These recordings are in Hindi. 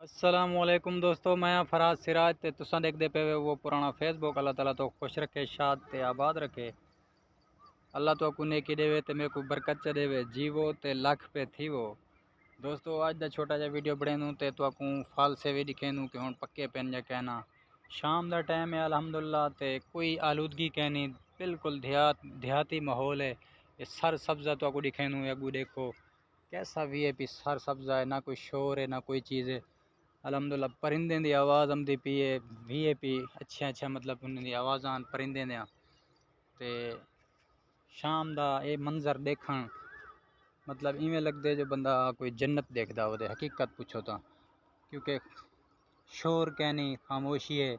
अस्सलामुअलैकुम दोस्तों, मैं फराज सिराज ते तुसां देखदे पे वो पुराना फेसबुक। अल्लाह ताला तो खुश रखे, शाद ते आबाद रखे। अल्लाह तो को नेकी देवे ते मेरे को बरकत च देवे, जीवो ते लख पे थीवो। दोस्तों अज दा छोटा जा वीडियो बनेनू ते को फल से भी दिखेनू कि हुण पक्के पेन या कहना। शाम दा टाइम है अल्हम्दुलिल्लाह, ते कोई आलूदगी कहनी, बिल्कुल देहाती माहौल है। ये सर सब्ज़ा तो को दिखेनू, अगू देखो कैसा वीआईपी सर सब्ज़ा है, ना कोई शोर है ना कोई चीज़ है। अलहमदुल्ला परिंदे की आवाज़ आमदी पी है, वीआईपी अच्छा मतलब उन्हें आवाज़ आन परिंदे दियां। ते शाम दा ये मंजर देखण मतलब इवें लगदे जो बंदा कोई जन्नत देखदा हो। हकीकत पूछो तो, क्योंकि शोर कहनी, खामोशी है।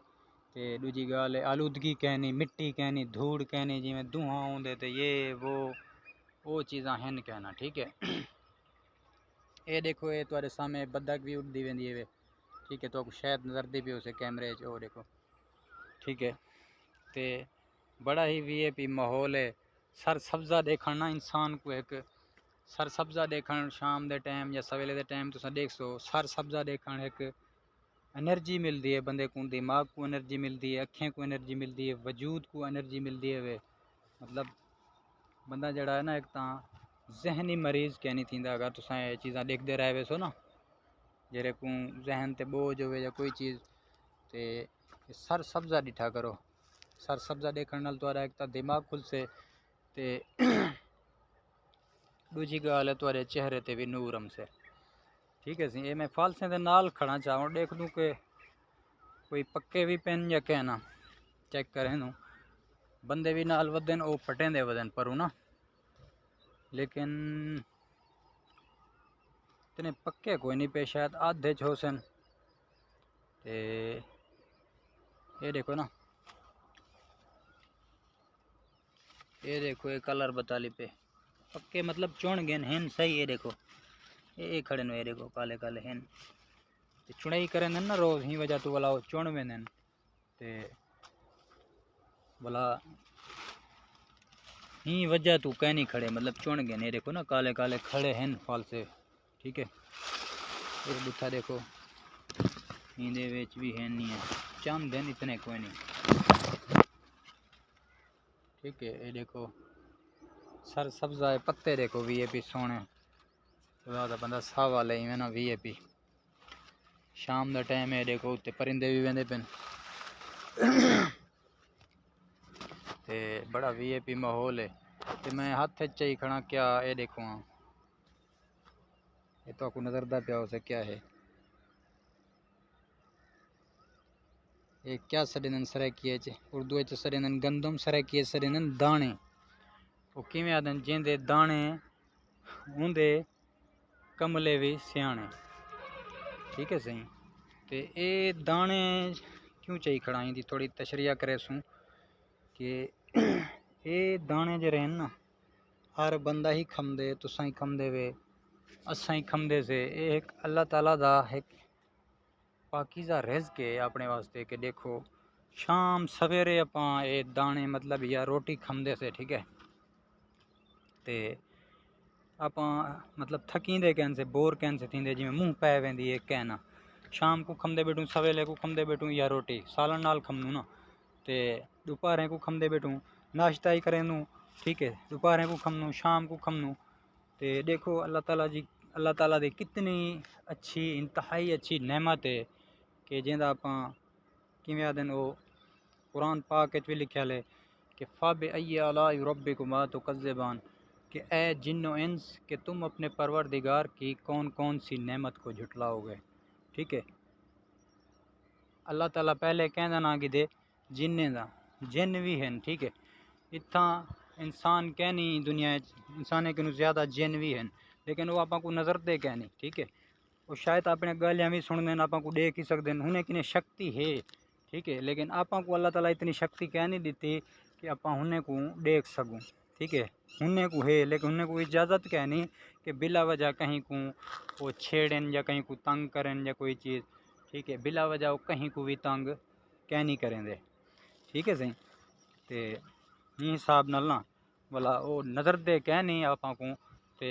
ते दूजी गाल है आलूदगी कहनी, मिट्टी कहनी, धूड़ कहनी, जिमें धुआं आउंदे ते ये वो चीज़ां हैं कहना। ठीक है। ये देखो ये तुम्हारे सामने बदक भी उड़ती वेंदी है। ठीक है, तो शायद नज़र दी भी उसे कैमरे ओ देखो। ठीक है, तो बड़ा ही वीआईपी माहौल है। सर सब्ज़ा देखण ना इंसान को एक सर सब्ज़ा देखण शाम के टाइम या सवेले के टाइम तुम देख सो। सर सब्ज़ा देखण एक एनर्जी मिलती है बंदे को, दिमाग को एनर्जी मिलती है, अखें को एनर्जी मिलती है, वजूद को एनर्जी मिलती है। वे मतलब बंदा जड़ा है ना, एक तो जहनी मरीज़ कहनी थी अगर तुस ये चीज़ा देखते रहे सो ना, जेरे को जहन ते बोझ हो या कोई चीज़, तो सर सब्ज़ा डिठा करो। सर सब्ज़ा देखने नाल तुम्हारा एक तो दिमाग खुल से, ते दूजी गाल है तुम्हारे चेहरे ते भी नूर हमसे। ठीक है सी, ये मैं फालसे दे नाल खड़ा चाहूँ, देख दूँ कि कोई पक्के भी पेन या कहना चेक करें नू। बंदे भी नाल वदन वो फटें दे वदन पर ना, लेकिन इतने पक्के कोई नहीं पे, शायद आधे छोसन। ते ये देखो ना, ये देखो ये कलर बताली पे पक्के मतलब चुन गए हैं सही। ये देखो ये खड़े ये देखो काले काले हैं, चुनाई करें ना रोज ही वजह तो बोला चुन में ते बोला ही वजह तू कह नहीं खड़े मतलब चुन गए। ये देखो ना काले काले खड़े हैं फल से। ठीक है, ये बुथा देखो हिंदे वेच भी है नहीं है, चंद दिन इतने कोई नहीं। ठीक है, ये देखो सर सब्ज़ा है, पत्ते देखो वीआईपी सोने तो बंदा साह वाले ही ना वीआईपी। शाम का टाइम है, देखो उत्ते परिंदे भी वेंदे पेन। ते बड़ा वीआईपी माहौल है। तो मैं हाथ चाहिए खड़ा क्या, ये देखो हाँ ये तो आपको नजर दा पिया उसे क्या है, ये क्या सरेनन सराकिए उर्दू सरेनन गंदम सराकिए सरेनन दाने। वो किमें आदन जिंदे दाने होंदे कमले भी सियाने। ठीक है सही, तो ये दाने क्यों चाहिए खड़ा थी थोड़ी तशरिया करे सूँ कि ये दाने जो रहन ना हर बंदा ही खमदे, तुसा ही खमदे वे, असा ही खमदे से। ये एक अल्लाह ताला दा एक पाकीज़ा रिज़्क है अपने वास्ते कि देखो शाम सवेरे अपा ये दाने मतलब या रोटी खमदे से। ठीक है, ते आप मतलब थकींदे कैन से बोर कैन से थींदे जिमें मुँह पै वेंदी है कहना। शाम को खमदे बैठूँ, सवेले को खमदे बैठूँ या रोटी सालन नाल खमनू ना, ते दोपहरें को खमदे बैठूँ नाश्ता ही करें। ठीक है, दोपहरें को खमनू, शाम को खमनू। ते देखो अल्लाह ताला दी कितनी अच्छी इंतहाई अच्छी नेमत है कि जिंदा आप किवें आदन वो कुरान पाक भी लिखा है कि फ़ाब अय्य आला रब्बिकुमा तुकज़्ज़िबान, कि ए जिन्नो इंस कि तुम अपने परवरदिगार की कौन कौन सी नेमत को झुटलाओगे। ठीक है, अल्लाह ताला पहले कहना ना कि दे जिन्ने दा जिन भी हैं। ठीक है, इतना इंसान कहनी दुनिया इंसान के ज़्यादा जिन भी हैं, लेकिन वो आपको नज़र दे कहनी। ठीक है, वो शायद अपने गालियाँ भी सुन दें, आपको देख ही सकते हैं, उन्हें किन्हें शक्ति है। ठीक है, लेकिन आपको अल्लाह ताला इतनी शक्ति कह नहीं देती कि आप उन्हें को देख सकूँ। ठीक है, उन्हें को है लेकिन उन्हें को इजाज़त कह नहीं कि बिला वजह कहीं को वो छेड़न या कहीं को तंग करें या कोई चीज़। ठीक है, बिला वजह वो कहीं को भी तंग कह नहीं करें दे। ठीक है सही, तो हिसाब नाल ना भला वो नज़र दे कह नहीं आपको, तो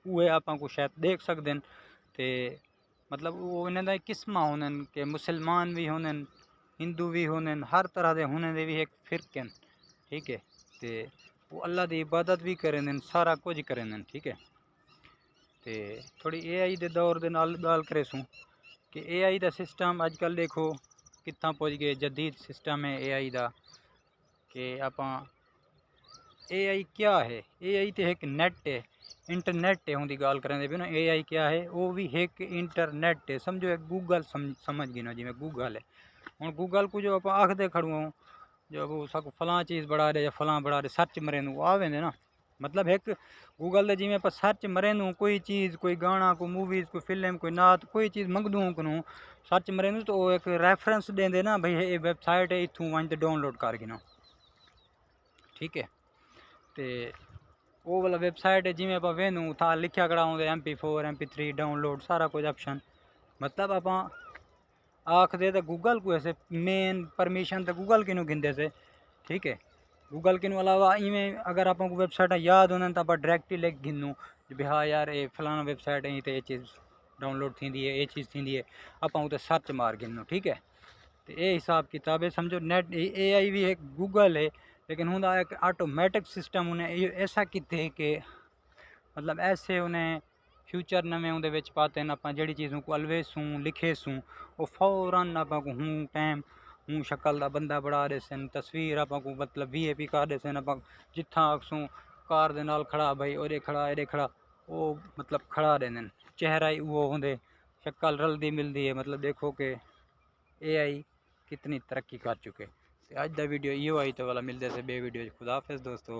वो आपको शायद देख सकते हैं। तो मतलब वो इन्हां दा किस्मां होंदन कि मुसलमान भी होंदन, हिंदू भी होंदन, हर तरह दे होने दे भी एक फिरके न, ठीक है। ते वो अल्लाह दी इबादत भी करेंदन, सारा कुछ करेंदन, ठीक है। ते थोड़ी AI दे दौर दे नाल गल करे सूं कि AI दा सिस्टम अजकल देखो कित्थां पुज गए, जदीद सिस्टम है AI दा कि आपां AI क्या है, AI तो एक नेट है, इंटरनेट है। उनकी गाल करें भी ना AI क्या है, वो भी एक इंटरनेट है, समझो एक गूगल समझ गए ना, जिमें गूगल है। हूँ गूगल को जो आप आखते खड़ू जो वो सब फलां चीज़ बढ़ा दे या फलां बढ़ा दे, सर्च मरें वो आ वेंदे ना। मतलब एक गूगल दे जिमें आप सर्च मरें कोई चीज़, कोई गाना, कोई मूवीज़, कोई फिल्म, कोई नात, कोई चीज़ मंगदू कनू सर्च मरें तो एक रेफरेंस देंदे ना भाई ये वेबसाइट है, इथूं वन डाउनलोड कर गिनो, ठीक है। तो वो वाला वेबसाइट है जिमें आप वेनू था लिखा करा होंगे MP4 MP3 डाउनलोड सारा कुछ ऑप्शन। मतलब आप आखते तो गूगल को ऐसे मेन परमिशन तो गूगल किनू गिनते से, ठीक है। गूगल किनू अलावा इवें अगर आप वेबसाइट याद होने तो आप डायरेक्टली लिख गिनू भी हाँ यार ये फलाना वेबसाइट है तो ये चीज़ डाउनलोड थी है, ये चीज़ थी है, आप उते सर्च मार गिनू, ठीक है। तो ये हिसाब किताब है, समझो नेट AI भी एक गूगल है, लेकिन हुंदा एक ऑटोमेटिक सिस्टम उन्हें ऐसा किते कि मतलब ऐसे उन्हें फ्यूचर नवें उहदे विच पाते हैं। आप जड़ी चीज़ों को अलवेसूँ लिखेसूँ वो फौरन आप हूँ टाइम हूँ शक्ल का बंदा बड़ा देसन, तस्वीर आप मतलब VIP कर देसन, आप जिथा आखसूँ कार दे नाल खड़ा भाई ओरे खड़ा एरे खड़ा वो मतलब खड़ा देन, चेहरा ही वो होंदे, शक्ल रलदी मिलदी है। मतलब देखो कि AI कितनी तरक्की कर चुके। ते अज दा वीडियो इहो आई तो वाला मिलते से बे वीडियो। खुदा हाफिज़ दोस्तों।